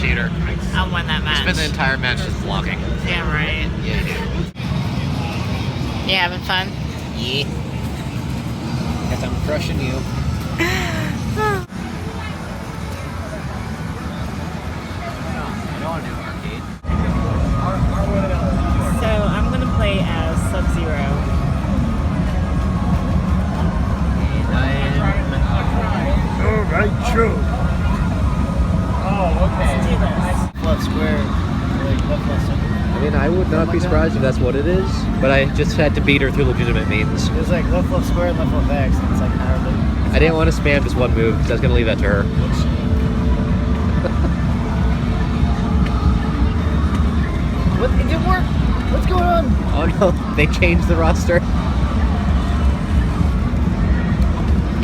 beater. I'll win that match. Spend the entire match just blocking. Yeah, right. Yeah, you You having fun? do. Yeah. Guess I'm crushing you. I don't want to do arcade. So I'm gonna play as Sub-Zero. Alright, true. Oh, okay. Let's do this. Left square, like left center. I mean, I would not be surprised if that's what it is, but I just had to beat her through legitimate means. It was like left square and left X, and it's like however. I didn't want to spam just one move because I was going to leave that to her. What? It didn't work? What's going on? Oh no, they changed the roster.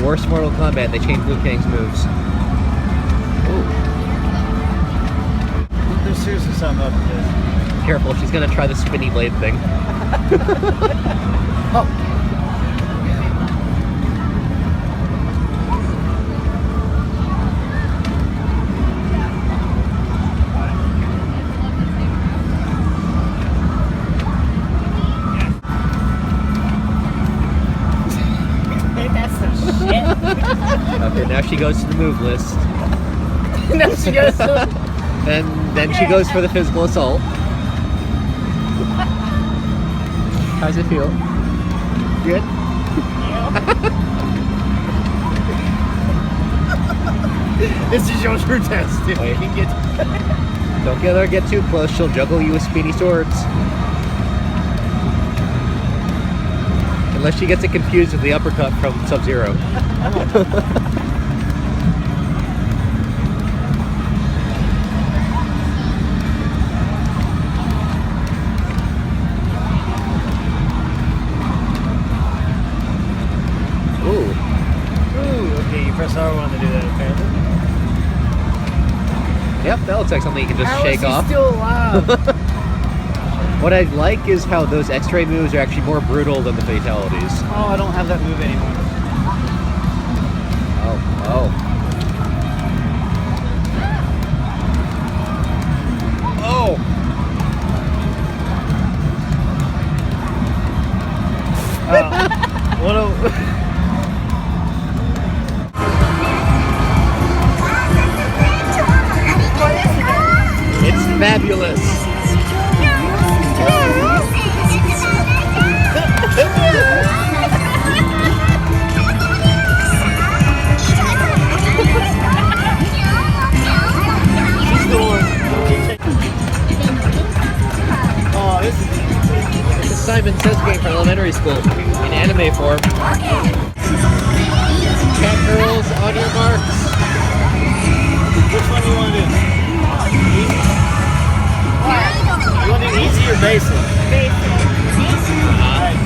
Worst Mortal Kombat, they changed Liu Kang's moves. Ooh. There's seriously something up with this. Careful, she's gonna try the spinny blade thing. Oh. Okay, now she goes to the move list. No, she goes to... Then she goes for the physical assault. How's it feel? Good? This is your true test. If Wait. you can get... Don't let her get too close, she'll juggle you with speedy swords. Unless she gets it confused with the uppercut from Sub-Zero. Ooh. Ooh, okay, you press R1 to do that, apparently. Yep, that looks like something you can just shake How is he off. still alive? What I like is how those X-ray moves are actually more brutal than the fatalities. Oh, I don't have that move anymore. Oh, oh. Oh! What a... It's fabulous! Oh, this is... It's a Simon Says game for elementary school in anime form. Cat girls, on your marks. Which one do you want to do? Easy? You want to do easy or basic? Alright.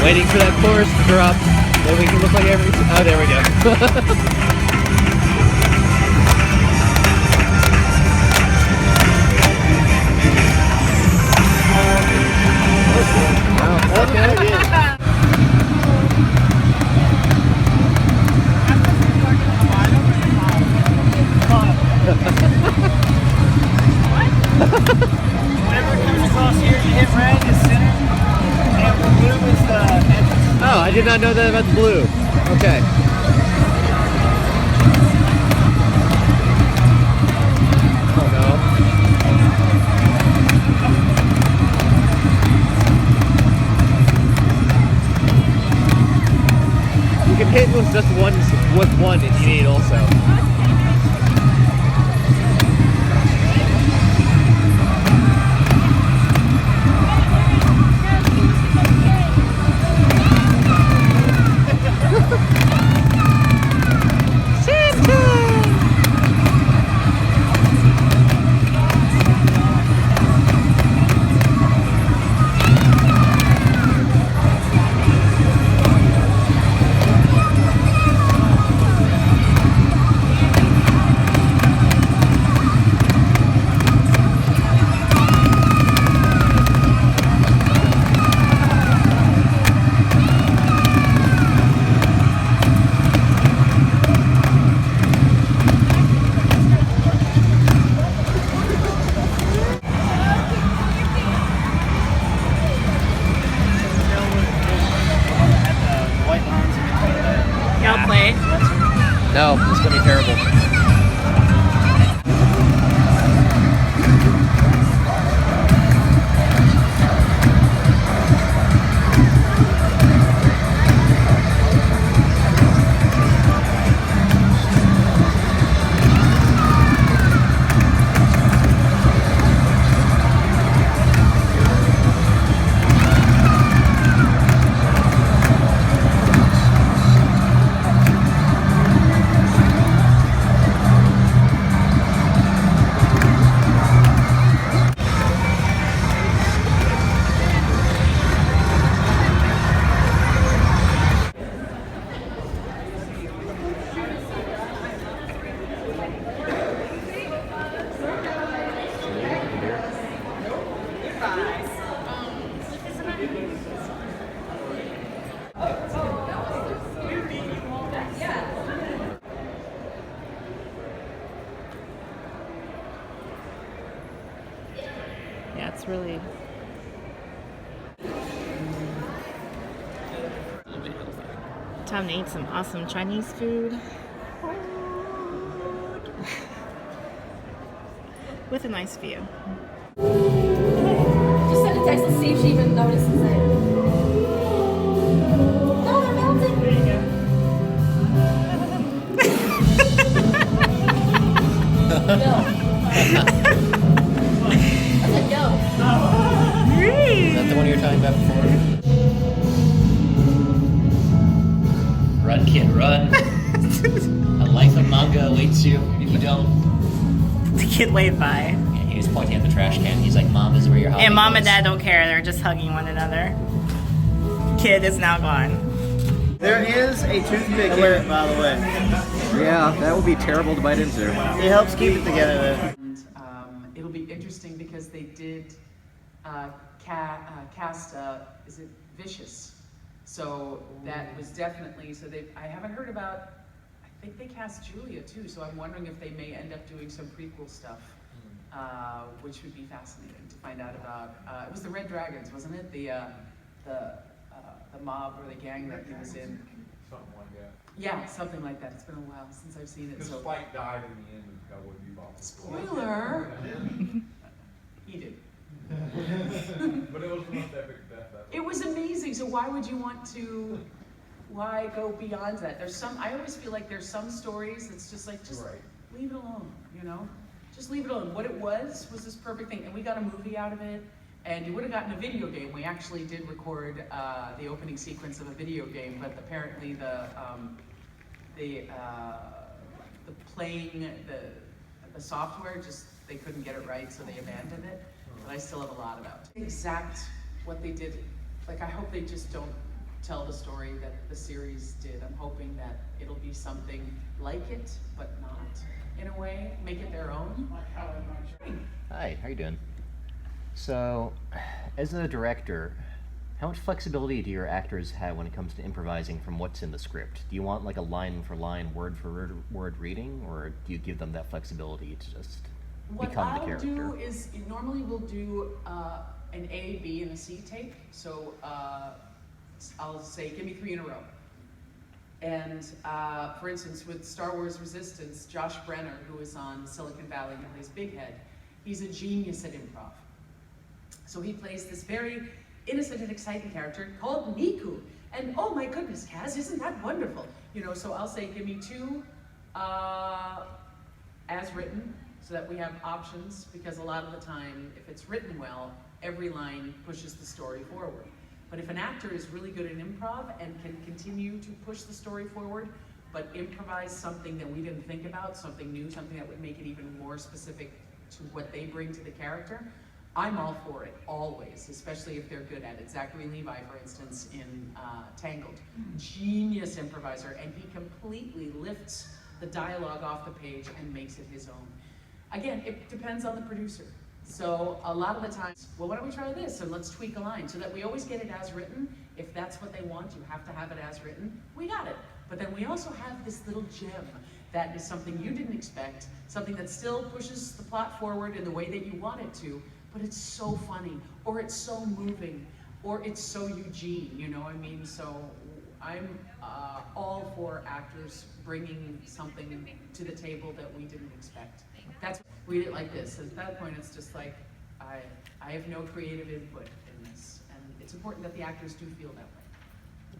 Waiting for that chorus to drop, then we can look like every... Oh, there we go. it red is center, and blue is the entrance. Oh, I did not know that about the blue. Okay. Oh no. You can hit with just one if you need also. Y'all play? No, it's gonna be terrible. Yeah, it's really. Time to eat some awesome Chinese food. With a nice view. Just send a text to see if she even notices it. No, they're melting. There you go. I said go. Is that the one you were talking about before? Run, kid, run. A life of manga awaits you if you don't. The kid waved by. Yeah, he was pointing at the trash can. He's like, Mom, this is where your holiday And mom and goes." dad don't care. They're just hugging one another. Kid is now gone. There is a toothpick in it, by the way. Yeah, that would be terrible to bite into. It helps keep it together though. And it'll be interesting because they did cast, is it Vicious? So that was definitely, I haven't heard about, I think they cast Julia too, so I'm wondering if they may end up doing some prequel stuff, which would be fascinating to find out about. It was the Red Dragons, wasn't it? The mob or the gang that he was in. Something like that. Yeah, something like that. It's been a while since I've seen it. Because So Spike died in the end of Cowboy Bebop. spoiler. He did. But it was the most epic death ever. It was amazing. So why would you want to? Why go beyond that? There's some. I always feel like there's some stories that's just like Right. leave it alone. You know, just leave it alone. What it was this perfect thing, and we got a movie out of it. And you would have gotten a video game. We actually did record the opening sequence of a video game, but apparently the playing the software just they couldn't get it right, so they abandoned it. But I still have a lot about it. Exact what they did. Like I hope they just don't tell the story that the series did. I'm hoping that it'll be something like it, but not in a way. Make it their own. Hi, how you doing? So, as a director, how much flexibility do your actors have when it comes to improvising from what's in the script? Do you want like a line for line, word for word reading, or do you give them that flexibility to just become the character? What I'll do is normally we'll do an A, B, and a C take. So I'll say, give me 3 in a row. And for instance, with Star Wars Resistance, Josh Brenner, who is on Silicon Valley, who plays Big Head, he's a genius at improv. So he plays this very innocent and exciting character called Niku. And oh my goodness, Kaz, isn't that wonderful? You know, so I'll say, give me 2 as written, so that we have options, because a lot of the time, if it's written well, every line pushes the story forward. But if an actor is really good at improv and can continue to push the story forward, but improvise something that we didn't think about, something new, something that would make it even more specific to what they bring to the character, I'm all for it, always, especially if they're good at it. Zachary Levi, for instance, in Tangled, genius improviser, and he completely lifts the dialogue off the page and makes it his own. Again, it depends on the producer. So a lot of the times, well, why don't we try this and let's tweak a line so that we always get it as written. If that's what they want, you have to have it as written. We got it. But then we also have this little gem that is something you didn't expect, something that still pushes the plot forward in the way that you want it to, but it's so funny, or it's so moving, or it's so Eugene, you know what I mean? So I'm all for actors bringing something to the table that we didn't expect. That's, read it like this. At that point, it's just like, I have no creative input in this. And it's important that the actors do feel that way.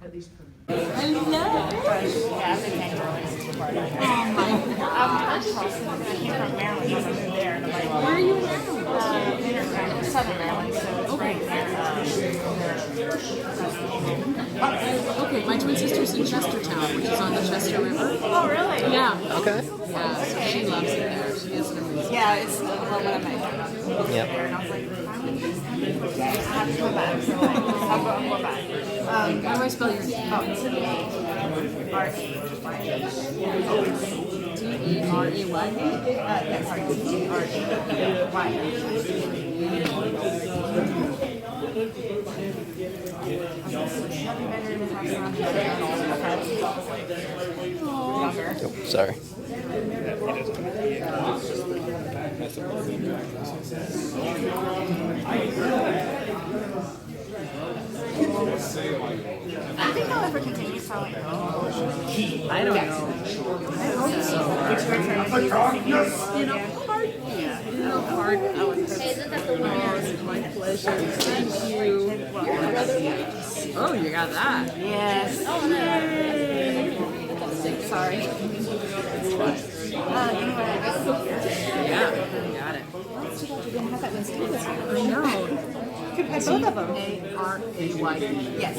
At least for me. Yeah, AvidGamerGirl is the part of it. I'm from Maryland, so I moved there. And I'm like, Where are you now? in Southern Maryland, so it's right there. Okay, my twin sister's in Chestertown, which is on the Chester River. Oh, really? Yeah. Okay. Yeah, so she loves it there. She is an amazing. Yeah, it's a little bit of my Yep. there, and I was like, I have to go back. So like, I'll go back. How do I spell your name? Oh, it's D-E-R-A-Y. D-E-R-A-Y? Yeah, sorry, Oh, sorry. I think I'll ever continue selling. I don't know. Hard. Hey, isn't that the one? My pleasure. Thank you. Oh, you got that. Yes. Oh, no. Sorry. Yeah, you got it. I know. Could have both of them. A-R-A-Y-E. Yes.